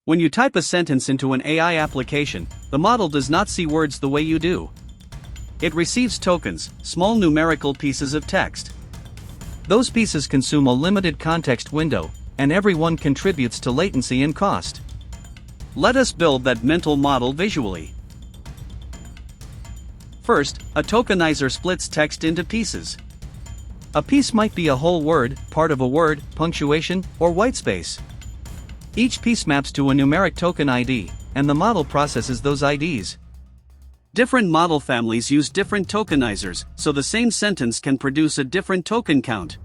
When you type a sentence into an AI application, the model does not see words the way you do. It receives tokens, small numerical pieces of text. Those pieces consume a limited context window, and every one contributes to latency and cost. Let us build that mental model visually. First, a tokenizer splits text into pieces. A piece might be a whole word, part of a word, punctuation, or whitespace. Each piece maps to a numeric token ID, and the model processes those IDs. Different model families use different tokenizers, so the same sentence can produce a different token count.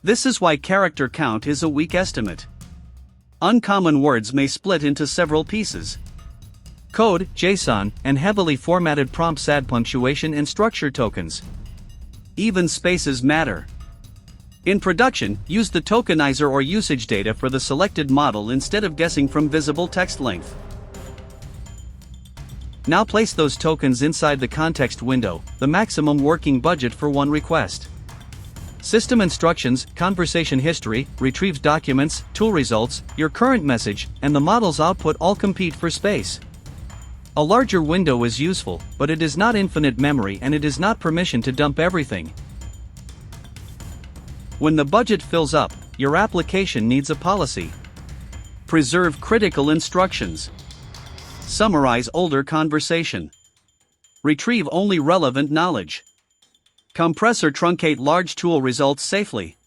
This is why character count is a weak estimate. Uncommon words may split into several pieces. Code, JSON, and heavily formatted prompts add punctuation and structure tokens. Even spaces matter. In production, use the tokenizer or usage data for the selected model instead of guessing from visible text length. Now place those tokens inside the context window, the maximum working budget for one request. System instructions, conversation history, retrieved documents, tool results, your current message, and the model's output all compete for space. A larger window is useful, but it is not infinite memory and it is not permission to dump everything. When the budget fills up, your application needs a policy. Preserve critical instructions. Summarize older conversation. Retrieve only relevant knowledge. Compress or truncate large tool results safely.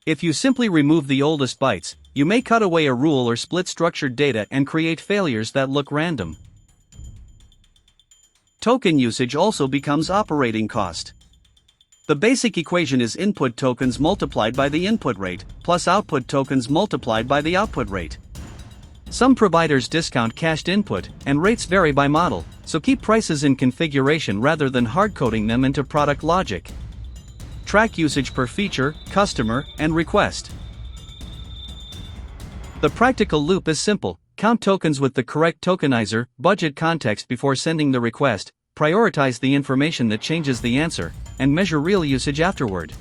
If you simply remove the oldest bytes, you may cut away a rule or split structured data and create failures that look random. Token usage also becomes operating cost. The basic equation is input tokens multiplied by the input rate, plus output tokens multiplied by the output rate. Some providers discount cached input, and rates vary by model, so keep prices in configuration rather than hard-coding them into product logic. Track usage per feature, customer, and request. The practical loop is simple. Count tokens with the correct tokenizer, budget context before sending the request, prioritize the information that changes the answer, and measure real usage afterward.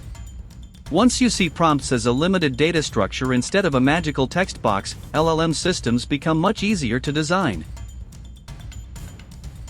Once you see prompts as a limited data structure instead of a magical text box, LLM systems become much easier to design.